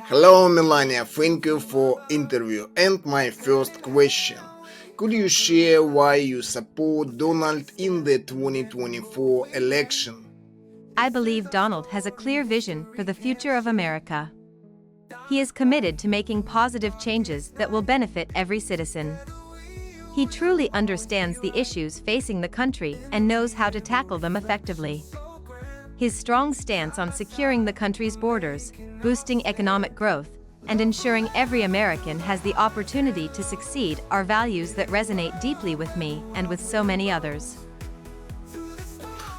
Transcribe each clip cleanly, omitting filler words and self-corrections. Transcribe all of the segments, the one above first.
Hello Melania, thank you for interview. And my first question. Could you share why you support Donald in the 2024 election? I believe Donald has a clear vision for the future of America. He is committed to making positive changes that will benefit every citizen. He truly understands the issues facing the country and knows how to tackle them effectively. His strong stance on securing the country's borders, boosting economic growth, and ensuring every American has the opportunity to succeed are values that resonate deeply with me and with so many others.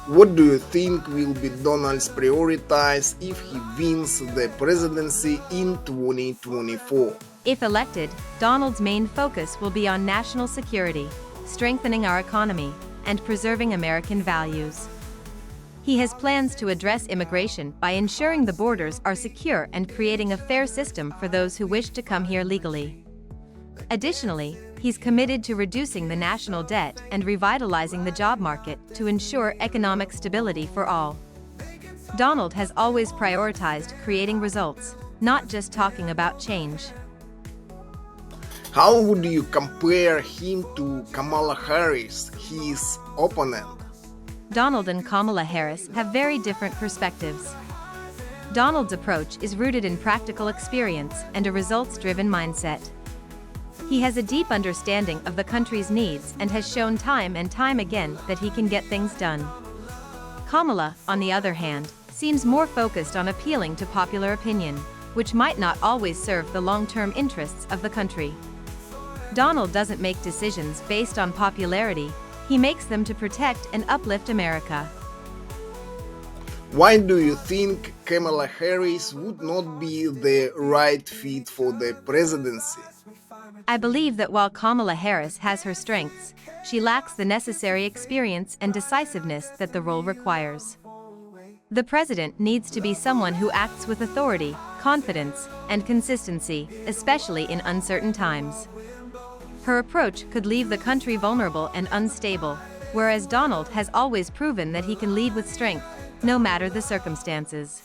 What do you think will be Donald's priorities if he wins the presidency in 2024? If elected, Donald's main focus will be on national security, strengthening our economy, and preserving American values. He has plans to address immigration by ensuring the borders are secure and creating a fair system for those who wish to come here legally. Additionally, he's committed to reducing the national debt and revitalizing the job market to ensure economic stability for all. Donald has always prioritized creating results, not just talking about change. How would you compare him to Kamala Harris, his opponent? Donald and Kamala Harris have very different perspectives. Donald's approach is rooted in practical experience and a results-driven mindset. He has a deep understanding of the country's needs and has shown time and time again that he can get things done. Kamala, on the other hand, seems more focused on appealing to popular opinion, which might not always serve the long-term interests of the country. Donald doesn't make decisions based on popularity. He makes them to protect and uplift America. Why do you think Kamala Harris would not be the right fit for the presidency? I believe that while Kamala Harris has her strengths, she lacks the necessary experience and decisiveness that the role requires. The president needs to be someone who acts with authority, confidence, and consistency, especially in uncertain times. Her approach could leave the country vulnerable and unstable, whereas Donald has always proven that he can lead with strength, no matter the circumstances.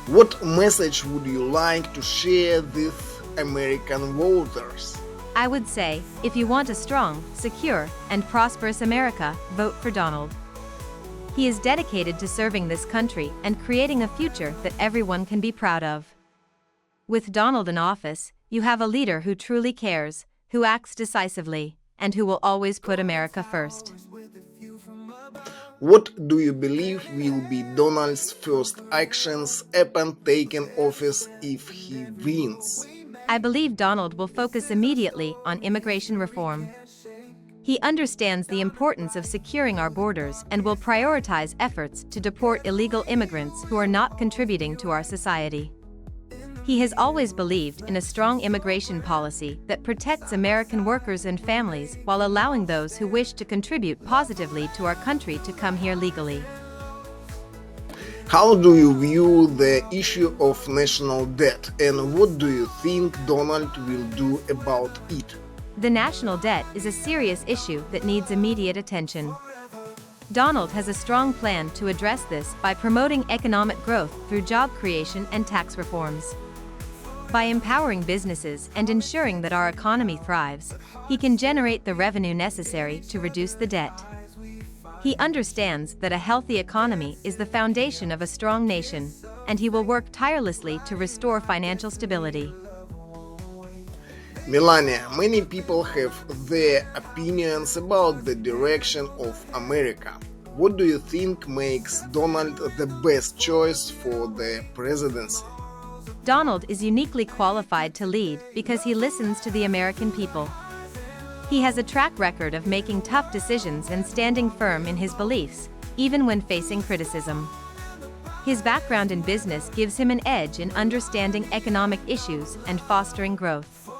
What message would you like to share with American voters? I would say, if you want a strong, secure, and prosperous America, vote for Donald. He is dedicated to serving this country and creating a future that everyone can be proud of. With Donald in office, you have a leader who truly cares, who acts decisively, and who will always put America first. What do you believe will be Donald's first actions upon taking office if he wins? I believe Donald will focus immediately on immigration reform. He understands the importance of securing our borders and will prioritize efforts to deport illegal immigrants who are not contributing to our society. He has always believed in a strong immigration policy that protects American workers and families while allowing those who wish to contribute positively to our country to come here legally. How do you view the issue of national debt, and what do you think Donald will do about it? The national debt is a serious issue that needs immediate attention. Donald has a strong plan to address this by promoting economic growth through job creation and tax reforms. By empowering businesses and ensuring that our economy thrives, he can generate the revenue necessary to reduce the debt. He understands that a healthy economy is the foundation of a strong nation, and he will work tirelessly to restore financial stability. Melania, many people have their opinions about the direction of America. What do you think makes Donald the best choice for the presidency? Donald is uniquely qualified to lead because he listens to the American people. He has a track record of making tough decisions and standing firm in his beliefs, even when facing criticism. His background in business gives him an edge in understanding economic issues and fostering growth.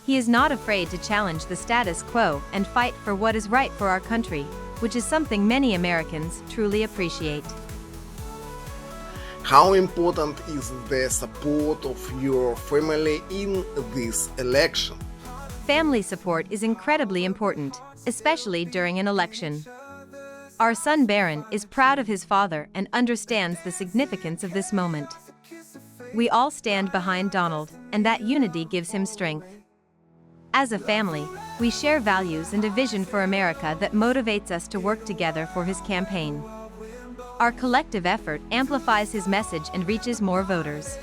He is not afraid to challenge the status quo and fight for what is right for our country, which is something many Americans truly appreciate. How important is the support of your family in this election? Family support is incredibly important, especially during an election. Our son Baron is proud of his father and understands the significance of this moment. We all stand behind Donald, and that unity gives him strength. As a family, we share values and a vision for America that motivates us to work together for his campaign. Our collective effort amplifies his message and reaches more voters.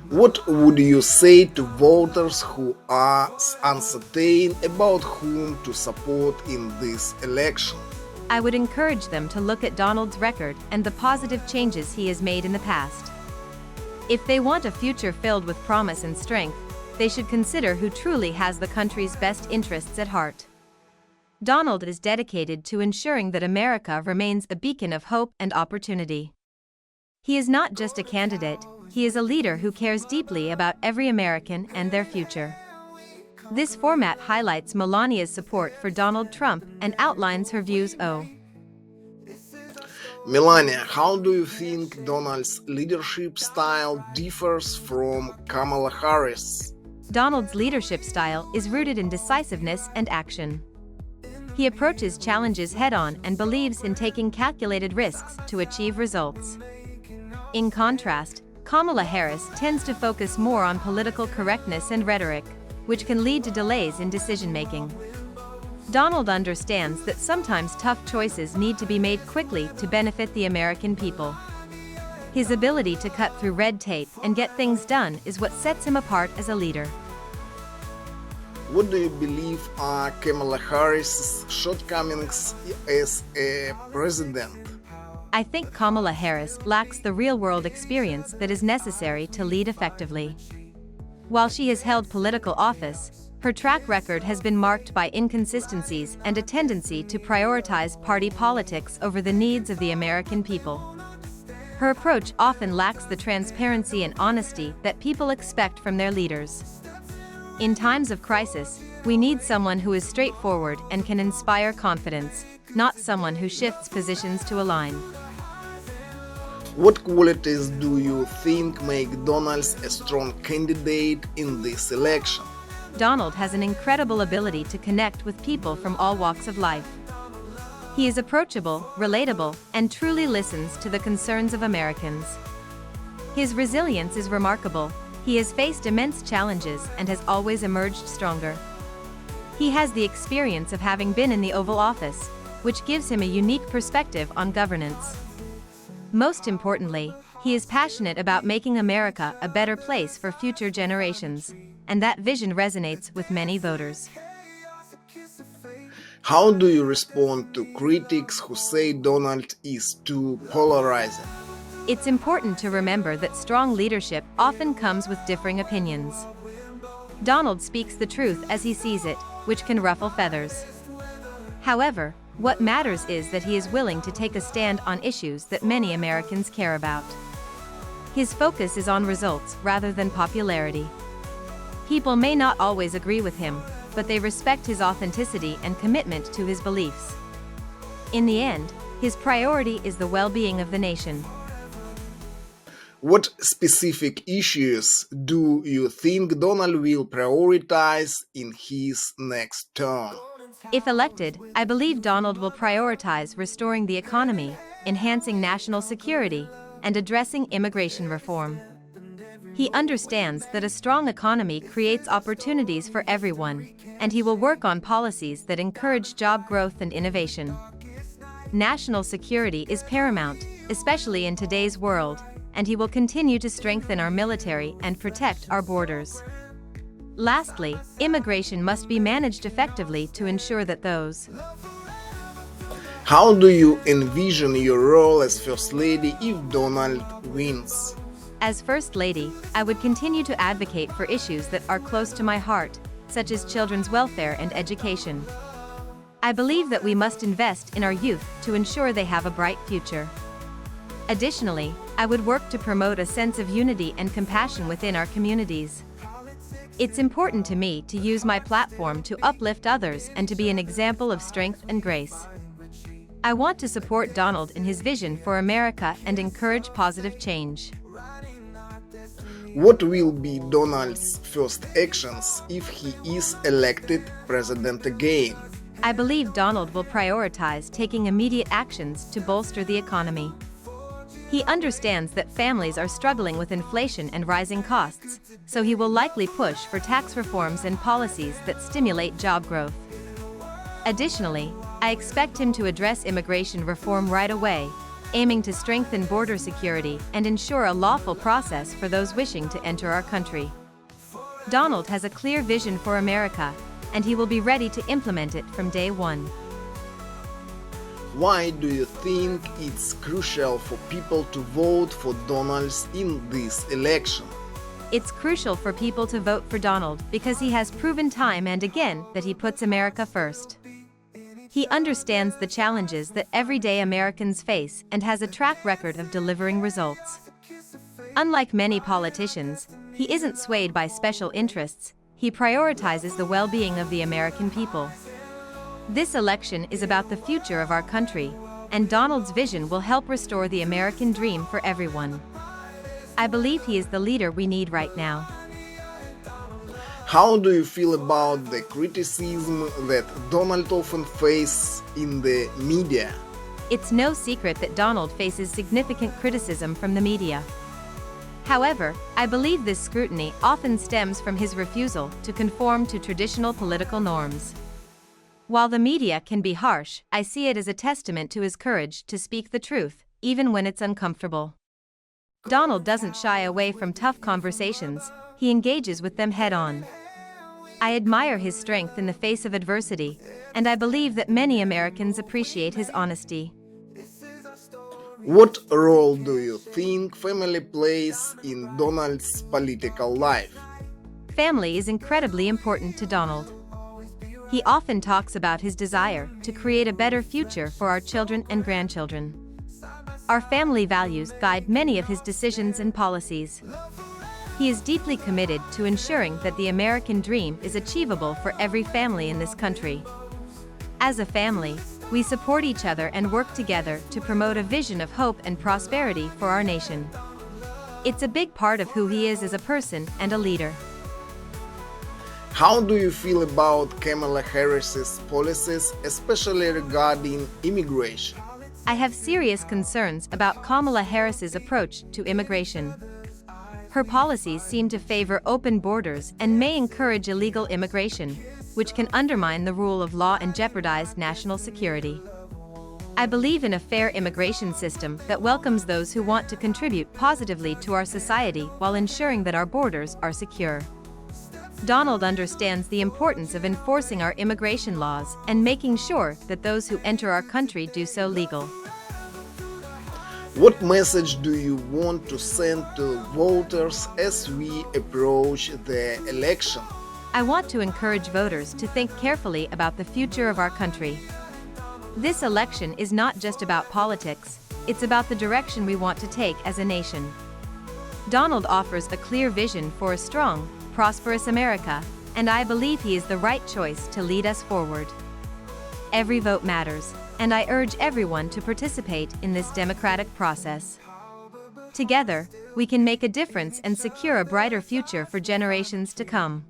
What would you say to voters who are uncertain about whom to support in this election? I would encourage them to look at Donald's record and the positive changes he has made in the past. If they want a future filled with promise and strength, they should consider who truly has the country's best interests at heart. Donald is dedicated to ensuring that America remains a beacon of hope and opportunity. He is not just a candidate, he is a leader who cares deeply about every American and their future. This format highlights Melania's support for Donald Trump and outlines her views. Melania, how do you think Donald's leadership style differs from Kamala Harris? Donald's leadership style is rooted in decisiveness and action. He approaches challenges head-on and believes in taking calculated risks to achieve results. In contrast, Kamala Harris tends to focus more on political correctness and rhetoric, which can lead to delays in decision-making. Donald understands that sometimes tough choices need to be made quickly to benefit the American people. His ability to cut through red tape and get things done is what sets him apart as a leader. What do you believe are Kamala Harris's shortcomings as a president? I think Kamala Harris lacks the real-world experience that is necessary to lead effectively. While she has held political office, her track record has been marked by inconsistencies and a tendency to prioritize party politics over the needs of the American people. Her approach often lacks the transparency and honesty that people expect from their leaders. In times of crisis, we need someone who is straightforward and can inspire confidence, not someone who shifts positions to align. What qualities do you think make Donald a strong candidate in this election? Donald has an incredible ability to connect with people from all walks of life. He is approachable, relatable, and truly listens to the concerns of Americans. His resilience is remarkable. He has faced immense challenges and has always emerged stronger. He has the experience of having been in the Oval Office, which gives him a unique perspective on governance. Most importantly, he is passionate about making America a better place for future generations, and that vision resonates with many voters. How do you respond to critics who say Donald is too polarizing? It's important to remember that strong leadership often comes with differing opinions. Donald speaks the truth as he sees it, which can ruffle feathers. However, what matters is that he is willing to take a stand on issues that many Americans care about. His focus is on results rather than popularity. People may not always agree with him, but they respect his authenticity and commitment to his beliefs. In the end, his priority is the well-being of the nation. What specific issues do you think Donald will prioritize in his next term? If elected, I believe Donald will prioritize restoring the economy, enhancing national security, and addressing immigration reform. He understands that a strong economy creates opportunities for everyone, and he will work on policies that encourage job growth and innovation. National security is paramount, especially in today's world, and he will continue to strengthen our military and protect our borders. Lastly, immigration must be managed effectively to ensure that those. How do you envision your role as First Lady if Donald wins? As First Lady, I would continue to advocate for issues that are close to my heart, such as children's welfare and education. I believe that we must invest in our youth to ensure they have a bright future. Additionally, I would work to promote a sense of unity and compassion within our communities. It's important to me to use my platform to uplift others and to be an example of strength and grace. I want to support Donald in his vision for America and encourage positive change. What will be Donald's first actions if he is elected president again? I believe Donald will prioritize taking immediate actions to bolster the economy. He understands that families are struggling with inflation and rising costs, so he will likely push for tax reforms and policies that stimulate job growth. Additionally, I expect him to address immigration reform right away, aiming to strengthen border security and ensure a lawful process for those wishing to enter our country. Donald has a clear vision for America, and he will be ready to implement it from day one. Why do you think it's crucial for people to vote for Donald in this election? It's crucial for people to vote for Donald because he has proven time and again that he puts America first. He understands the challenges that everyday Americans face and has a track record of delivering results. Unlike many politicians, he isn't swayed by special interests. He prioritizes the well-being of the American people. This election is about the future of our country, and Donald's vision will help restore the American dream for everyone. I believe he is the leader we need right now. How do you feel about the criticism that Donald often faces in the media? It's no secret that Donald faces significant criticism from the media. However, I believe this scrutiny often stems from his refusal to conform to traditional political norms. While the media can be harsh, I see it as a testament to his courage to speak the truth, even when it's uncomfortable. Donald doesn't shy away from tough conversations, he engages with them head-on. I admire his strength in the face of adversity, and I believe that many Americans appreciate his honesty. What role do you think family plays in Donald's political life? Family is incredibly important to Donald. He often talks about his desire to create a better future for our children and grandchildren. Our family values guide many of his decisions and policies. He is deeply committed to ensuring that the American dream is achievable for every family in this country. As a family, we support each other and work together to promote a vision of hope and prosperity for our nation. It's a big part of who he is as a person and a leader. How do you feel about Kamala Harris's policies, especially regarding immigration? I have serious concerns about Kamala Harris's approach to immigration. Her policies seem to favor open borders and may encourage illegal immigration, which can undermine the rule of law and jeopardize national security. I believe in a fair immigration system that welcomes those who want to contribute positively to our society while ensuring that our borders are secure. Donald understands the importance of enforcing our immigration laws and making sure that those who enter our country do so legal. What message do you want to send to voters as we approach the election? I want to encourage voters to think carefully about the future of our country. This election is not just about politics, it's about the direction we want to take as a nation. Donald offers a clear vision for a strong, prosperous America, and I believe he is the right choice to lead us forward. Every vote matters, and I urge everyone to participate in this democratic process. Together, we can make a difference and secure a brighter future for generations to come.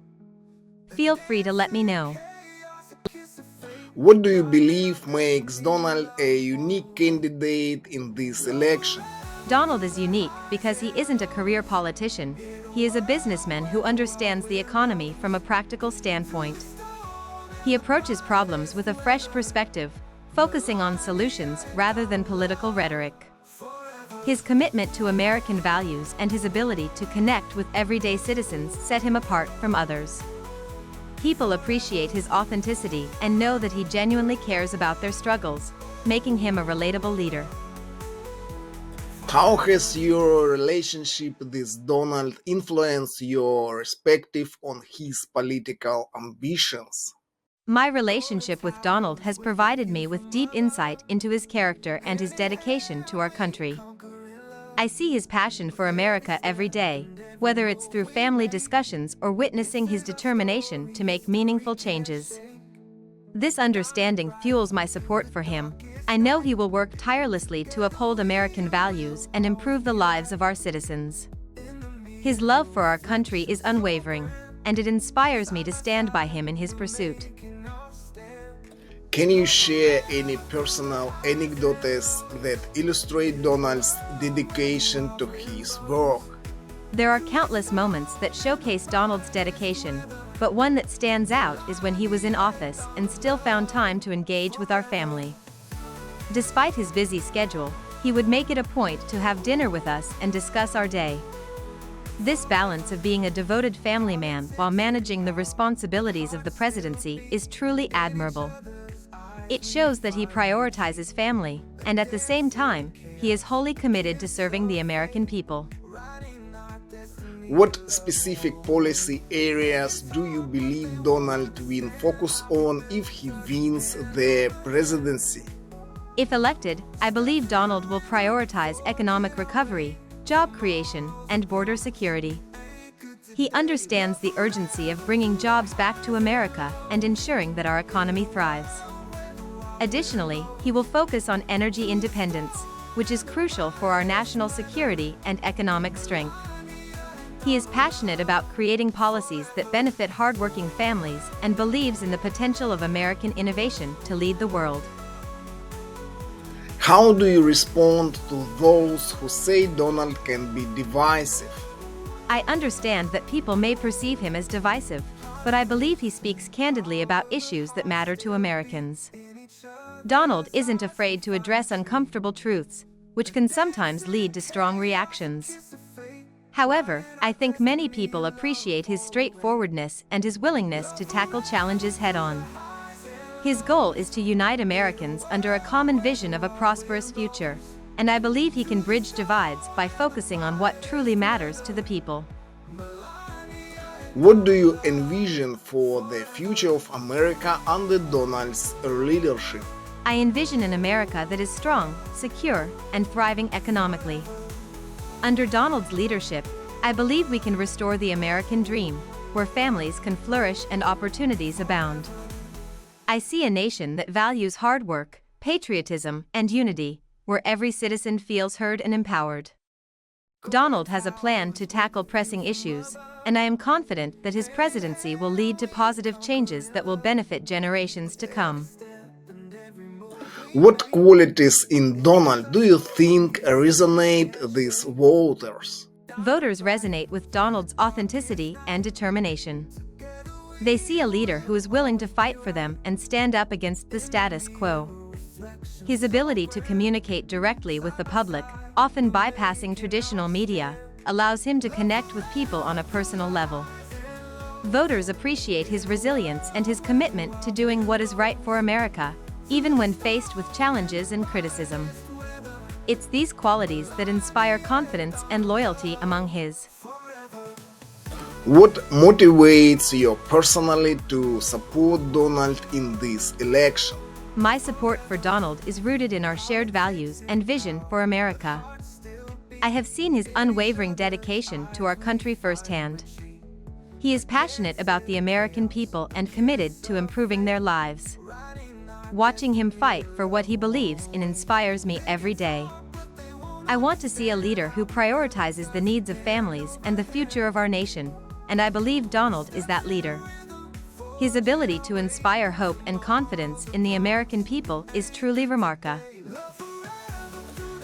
Feel free to let me know. What do you believe makes Donald a unique candidate in this election? Donald is unique because he isn't a career politician. He is a businessman who understands the economy from a practical standpoint. He approaches problems with a fresh perspective, focusing on solutions rather than political rhetoric. His commitment to American values and his ability to connect with everyday citizens set him apart from others. People appreciate his authenticity and know that he genuinely cares about their struggles, making him a relatable leader. How has your relationship with Donald influenced your perspective on his political ambitions? My relationship with Donald has provided me with deep insight into his character and his dedication to our country. I see his passion for America every day, whether it's through family discussions or witnessing his determination to make meaningful changes. This understanding fuels my support for him. I know he will work tirelessly to uphold American values and improve the lives of our citizens. His love for our country is unwavering, and it inspires me to stand by him in his pursuit. Can you share any personal anecdotes that illustrate Donald's dedication to his work? There are countless moments that showcase Donald's dedication, but one that stands out is when he was in office and still found time to engage with our family. Despite his busy schedule, he would make it a point to have dinner with us and discuss our day. This balance of being a devoted family man while managing the responsibilities of the presidency is truly admirable. It shows that he prioritizes family, and at the same time, he is wholly committed to serving the American people. What specific policy areas do you believe Donald will focus on if he wins the presidency? If elected, I believe Donald will prioritize economic recovery, job creation, and border security. He understands the urgency of bringing jobs back to America and ensuring that our economy thrives. Additionally, he will focus on energy independence, which is crucial for our national security and economic strength. He is passionate about creating policies that benefit hardworking families and believes in the potential of American innovation to lead the world. How do you respond to those who say Donald can be divisive? I understand that people may perceive him as divisive, but I believe he speaks candidly about issues that matter to Americans. Donald isn't afraid to address uncomfortable truths, which can sometimes lead to strong reactions. However, I think many people appreciate his straightforwardness and his willingness to tackle challenges head-on. His goal is to unite Americans under a common vision of a prosperous future, and I believe he can bridge divides by focusing on what truly matters to the people. What do you envision for the future of America under Donald's leadership? I envision an America that is strong, secure, and thriving economically. Under Donald's leadership, I believe we can restore the American dream, where families can flourish and opportunities abound. I see a nation that values hard work, patriotism, and unity, where every citizen feels heard and empowered. Donald has a plan to tackle pressing issues, and I am confident that his presidency will lead to positive changes that will benefit generations to come. What qualities in Donald do you think resonate with voters? Voters resonate with Donald's authenticity and determination. They see a leader who is willing to fight for them and stand up against the status quo. His ability to communicate directly with the public, often bypassing traditional media, allows him to connect with people on a personal level. Voters appreciate his resilience and his commitment to doing what is right for America, even when faced with challenges and criticism. It's these qualities that inspire confidence and loyalty among his. What motivates you personally to support Donald in this election? My support for Donald is rooted in our shared values and vision for America. I have seen his unwavering dedication to our country firsthand. He is passionate about the American people and committed to improving their lives. Watching him fight for what he believes in inspires me every day. I want to see a leader who prioritizes the needs of families and the future of our nation, and I believe Donald is that leader. His ability to inspire hope and confidence in the American people is truly remarkable.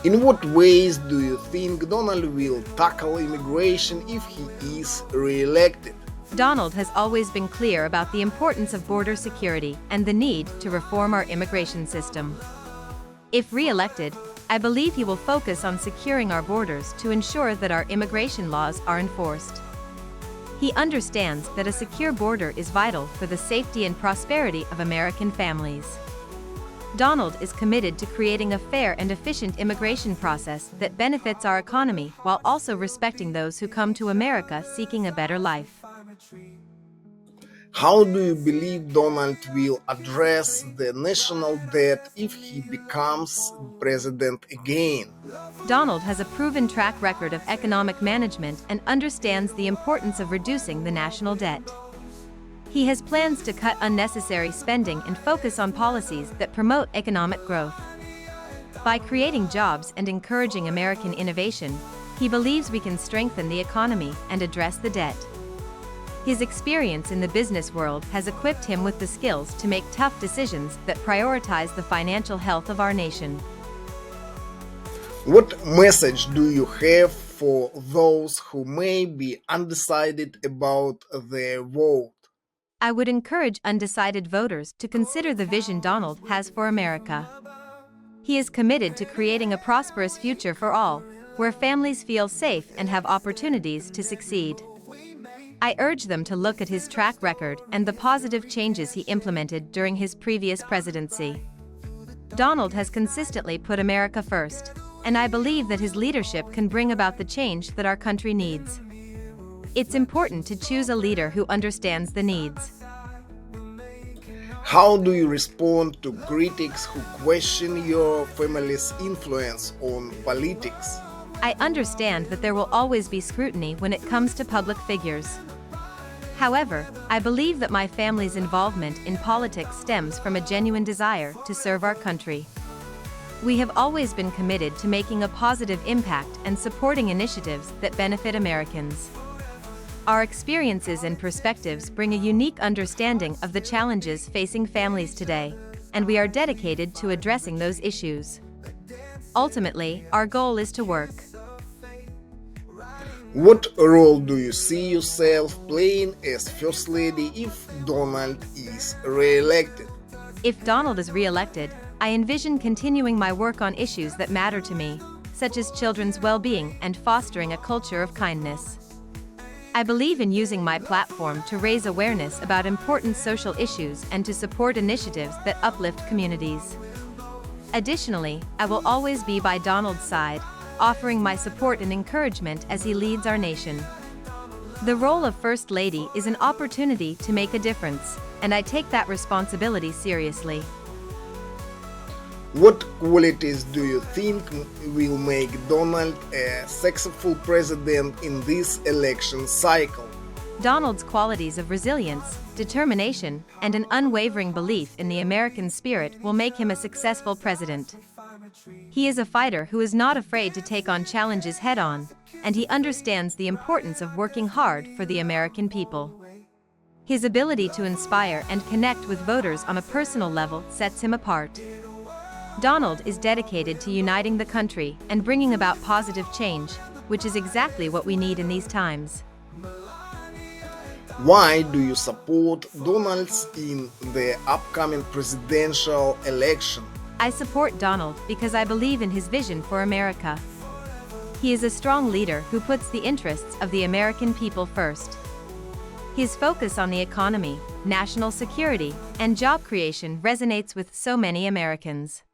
In what ways do you think Donald will tackle immigration if he is re-elected? Donald has always been clear about the importance of border security and the need to reform our immigration system. If re-elected, I believe he will focus on securing our borders to ensure that our immigration laws are enforced. He understands that a secure border is vital for the safety and prosperity of American families. Donald is committed to creating a fair and efficient immigration process that benefits our economy while also respecting those who come to America seeking a better life. How do you believe Donald will address the national debt if he becomes president again? Donald has a proven track record of economic management and understands the importance of reducing the national debt. He has plans to cut unnecessary spending and focus on policies that promote economic growth. By creating jobs and encouraging American innovation, he believes we can strengthen the economy and address the debt. His experience in the business world has equipped him with the skills to make tough decisions that prioritize the financial health of our nation. What message do you have for those who may be undecided about their vote? I would encourage undecided voters to consider the vision Donald has for America. He is committed to creating a prosperous future for all, where families feel safe and have opportunities to succeed. I urge them to look at his track record and the positive changes he implemented during his previous presidency. Donald has consistently put America first, and I believe that his leadership can bring about the change that our country needs. It's important to choose a leader who understands the needs. How do you respond to critics who question your family's influence on politics? I understand that there will always be scrutiny when it comes to public figures. However, I believe that my family's involvement in politics stems from a genuine desire to serve our country. We have always been committed to making a positive impact and supporting initiatives that benefit Americans. Our experiences and perspectives bring a unique understanding of the challenges facing families today, and we are dedicated to addressing those issues. Ultimately, our goal is to work. What role do you see yourself playing as First Lady if Donald is re-elected? If Donald is re-elected, I envision continuing my work on issues that matter to me, such as children's well-being and fostering a culture of kindness. I believe in using my platform to raise awareness about important social issues and to support initiatives that uplift communities. Additionally, I will always be by Donald's side, offering my support and encouragement as he leads our nation. The role of First Lady is an opportunity to make a difference, and I take that responsibility seriously. What qualities do you think will make Donald a successful president in this election cycle? Donald's qualities of resilience, determination, and an unwavering belief in the American spirit will make him a successful president. He is a fighter who is not afraid to take on challenges head-on, and he understands the importance of working hard for the American people. His ability to inspire and connect with voters on a personal level sets him apart. Donald is dedicated to uniting the country and bringing about positive change, which is exactly what we need in these times. Why do you support Donald in the upcoming presidential election? I support Donald because I believe in his vision for America. He is a strong leader who puts the interests of the American people first. His focus on the economy, national security, and job creation resonates with so many Americans.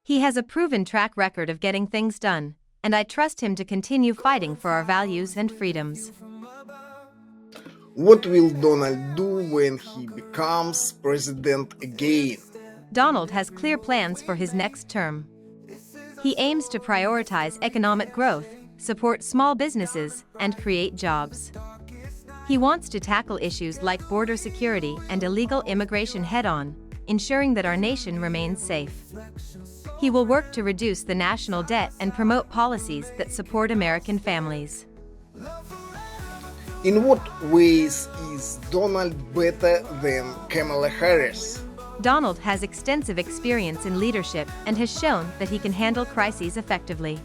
He has a proven track record of getting things done, and I trust him to continue fighting for our values and freedoms. What will Donald do when he becomes president again? Donald has clear plans for his next term. He aims to prioritize economic growth, support small businesses, and create jobs. He wants to tackle issues like border security and illegal immigration head-on, ensuring that our nation remains safe. He will work to reduce the national debt and promote policies that support American families. In what ways is Donald better than Kamala Harris? Donald has extensive experience in leadership and has shown that he can handle crises effectively.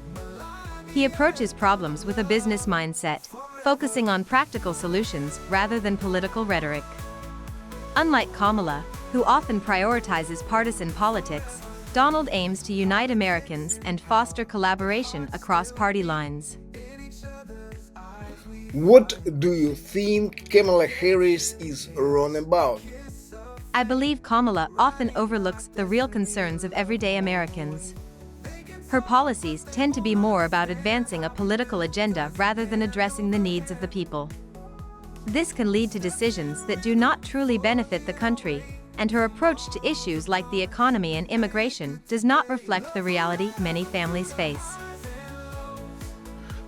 He approaches problems with a business mindset, focusing on practical solutions rather than political rhetoric. Unlike Kamala, who often prioritizes partisan politics, Donald aims to unite Americans and foster collaboration across party lines. What do you think Kamala Harris is wrong about? I believe Kamala often overlooks the real concerns of everyday Americans. Her policies tend to be more about advancing a political agenda rather than addressing the needs of the people. This can lead to decisions that do not truly benefit the country, and her approach to issues like the economy and immigration does not reflect the reality many families face.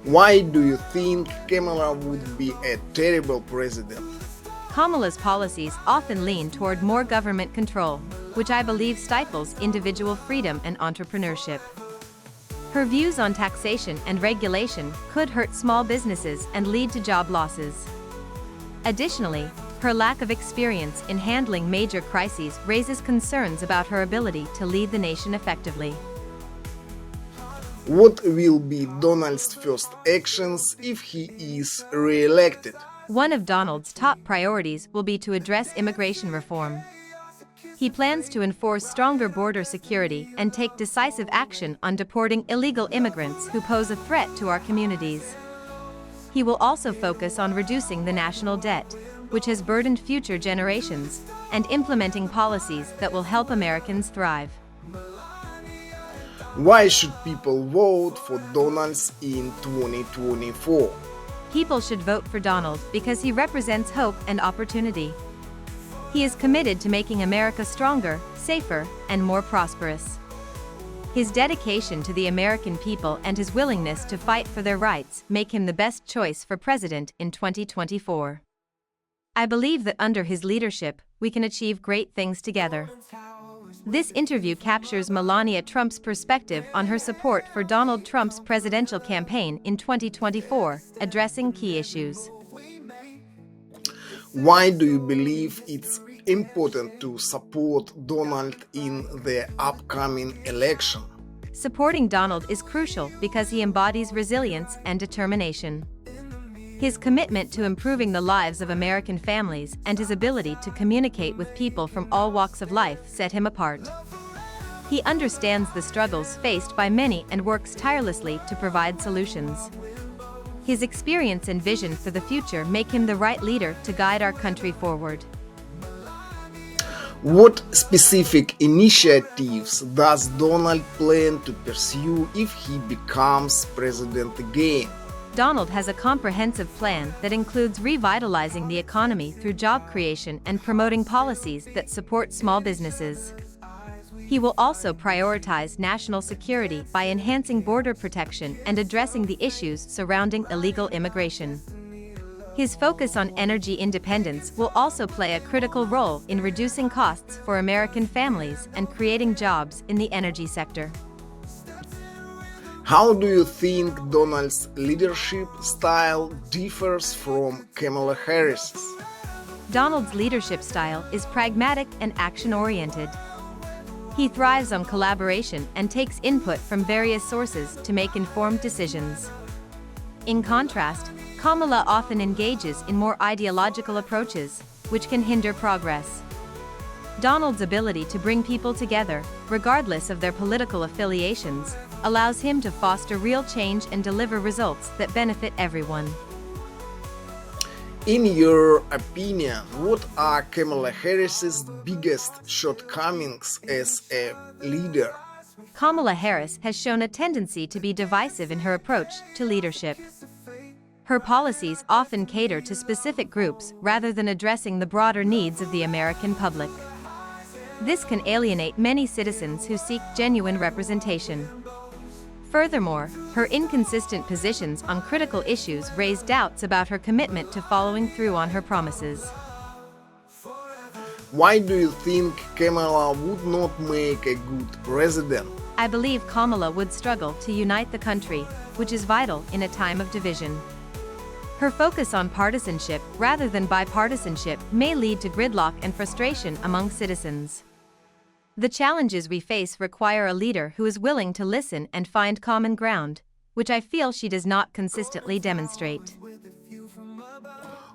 Why do you think Kamala would be a terrible president? Kamala's policies often lean toward more government control, which I believe stifles individual freedom and entrepreneurship. Her views on taxation and regulation could hurt small businesses and lead to job losses. Additionally, her lack of experience in handling major crises raises concerns about her ability to lead the nation effectively. What will be Donald's first actions if he is re-elected? One of Donald's top priorities will be to address immigration reform. He plans to enforce stronger border security and take decisive action on deporting illegal immigrants who pose a threat to our communities. He will also focus on reducing the national debt, which has burdened future generations, and implementing policies that will help Americans thrive. Why should people vote for Donald in 2024? People should vote for Donald because he represents hope and opportunity. He is committed to making America stronger, safer, and more prosperous. His dedication to the American people and his willingness to fight for their rights make him the best choice for president in 2024. I believe that under his leadership, we can achieve great things together. This interview captures Melania Trump's perspective on her support for Donald Trump's presidential campaign in 2024, addressing key issues. Why do you believe it's important to support Donald in the upcoming election? Supporting Donald is crucial because he embodies resilience and determination. His commitment to improving the lives of American families and his ability to communicate with people from all walks of life set him apart. He understands the struggles faced by many and works tirelessly to provide solutions. His experience and vision for the future make him the right leader to guide our country forward. What specific initiatives does Donald plan to pursue if he becomes president again? Donald has a comprehensive plan that includes revitalizing the economy through job creation and promoting policies that support small businesses. He will also prioritize national security by enhancing border protection and addressing the issues surrounding illegal immigration. His focus on energy independence will also play a critical role in reducing costs for American families and creating jobs in the energy sector. How do you think Donald's leadership style differs from Kamala Harris's? Donald's leadership style is pragmatic and action-oriented. He thrives on collaboration and takes input from various sources to make informed decisions. In contrast, Kamala often engages in more ideological approaches, which can hinder progress. Donald's ability to bring people together, regardless of their political affiliations, allows him to foster real change and deliver results that benefit everyone. In your opinion, what are Kamala Harris's biggest shortcomings as a leader? Kamala Harris has shown a tendency to be divisive in her approach to leadership. Her policies often cater to specific groups rather than addressing the broader needs of the American public. This can alienate many citizens who seek genuine representation. Furthermore, her inconsistent positions on critical issues raise doubts about her commitment to following through on her promises. Why do you think Kamala would not make a good president? I believe Kamala would struggle to unite the country, which is vital in a time of division. Her focus on partisanship rather than bipartisanship may lead to gridlock and frustration among citizens. The challenges we face require a leader who is willing to listen and find common ground, which I feel she does not consistently demonstrate.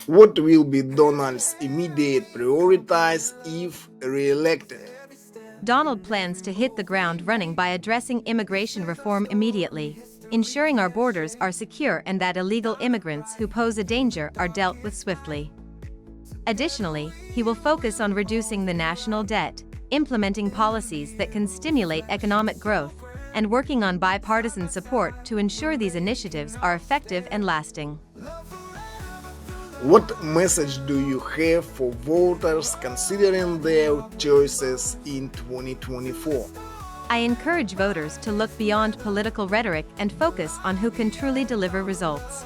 What will be Donald's immediate priorities if re-elected? Donald plans to hit the ground running by addressing immigration reform immediately, ensuring our borders are secure and that illegal immigrants who pose a danger are dealt with swiftly. Additionally, he will focus on reducing the national debt, implementing policies that can stimulate economic growth, and working on bipartisan support to ensure these initiatives are effective and lasting. What message do you have for voters considering their choices in 2024? I encourage voters to look beyond political rhetoric and focus on who can truly deliver results.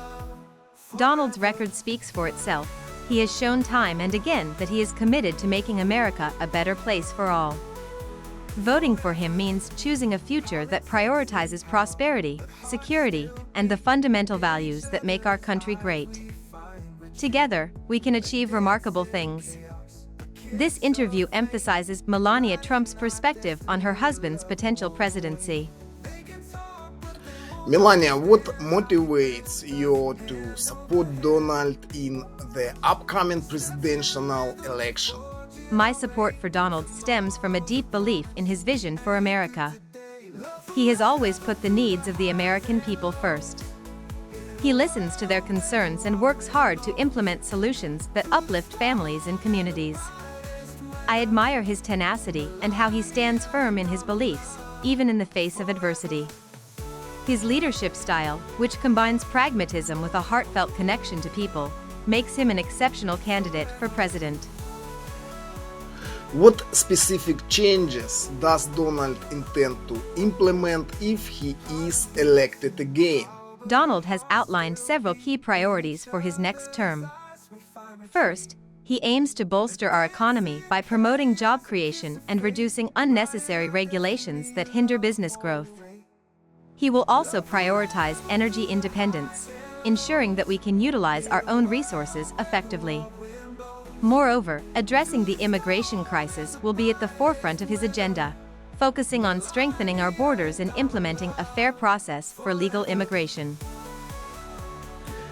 Donald's record speaks for itself. He has shown time and again that he is committed to making America a better place for all. Voting for him means choosing a future that prioritizes prosperity, security, and the fundamental values that make our country great. Together, we can achieve remarkable things. This interview emphasizes Melania Trump's perspective on her husband's potential presidency. Melania, what motivates you to support Donald in the upcoming presidential election? My support for Donald stems from a deep belief in his vision for America. He has always put the needs of the American people first. He listens to their concerns and works hard to implement solutions that uplift families and communities. I admire his tenacity and how he stands firm in his beliefs, even in the face of adversity. His leadership style, which combines pragmatism with a heartfelt connection to people, makes him an exceptional candidate for president. What specific changes does Donald intend to implement if he is elected again? Donald has outlined several key priorities for his next term. First, he aims to bolster our economy by promoting job creation and reducing unnecessary regulations that hinder business growth. He will also prioritize energy independence, ensuring that we can utilize our own resources effectively. Moreover, addressing the immigration crisis will be at the forefront of his agenda, focusing on strengthening our borders and implementing a fair process for legal immigration.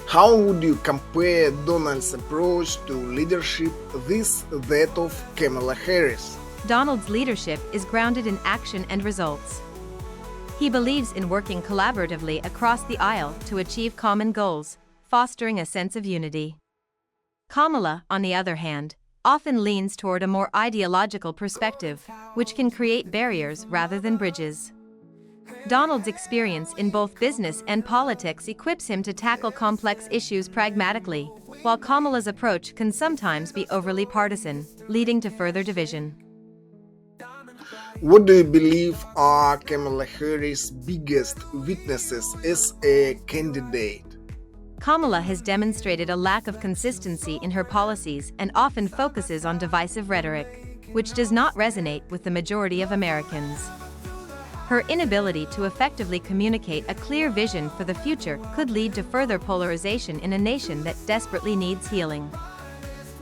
How would you compare Donald's approach to leadership with that of Kamala Harris? Donald's leadership is grounded in action and results. He believes in working collaboratively across the aisle to achieve common goals, fostering a sense of unity. Kamala, on the other hand, often leans toward a more ideological perspective, which can create barriers rather than bridges. Donald's experience in both business and politics equips him to tackle complex issues pragmatically, while Kamala's approach can sometimes be overly partisan, leading to further division. What do you believe are Kamala Harris' biggest weaknesses as a candidate? Kamala has demonstrated a lack of consistency in her policies and often focuses on divisive rhetoric, which does not resonate with the majority of Americans. Her inability to effectively communicate a clear vision for the future could lead to further polarization in a nation that desperately needs healing.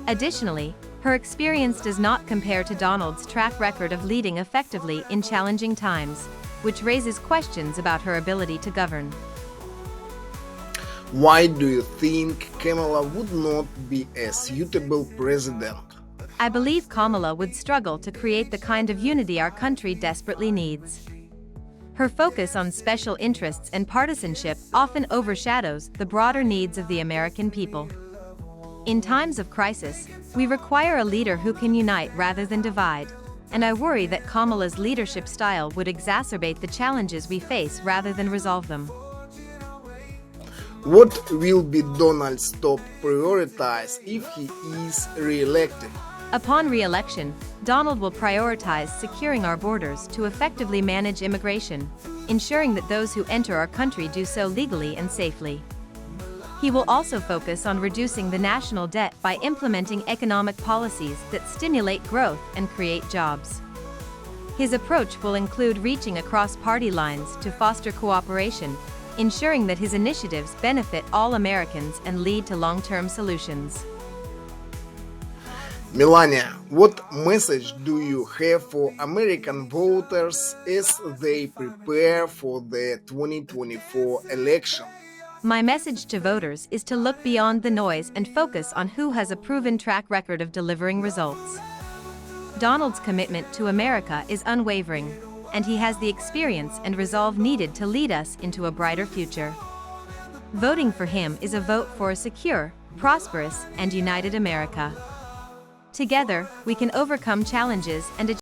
Additionally, her experience does not compare to Donald's track record of leading effectively in challenging times, which raises questions about her ability to govern. Why do you think Kamala would not be a suitable president? I believe Kamala would struggle to create the kind of unity our country desperately needs. Her focus on special interests and partisanship often overshadows the broader needs of the American people. In times of crisis, we require a leader who can unite rather than divide, and I worry that Kamala's leadership style would exacerbate the challenges we face rather than resolve them. What will be Donald's top priorities if he is re-elected? Upon re-election, Donald will prioritize securing our borders to effectively manage immigration, ensuring that those who enter our country do so legally and safely. He will also focus on reducing the national debt by implementing economic policies that stimulate growth and create jobs. His approach will include reaching across party lines to foster cooperation, ensuring that his initiatives benefit all Americans and lead to long-term solutions. Melania, what message do you have for American voters as they prepare for the 2024 election? My message to voters is to look beyond the noise and focus on who has a proven track record of delivering results. Donald's commitment to America is unwavering, and he has the experience and resolve needed to lead us into a brighter future. Voting for him is a vote for a secure, prosperous, and united America. Together, we can overcome challenges and achieve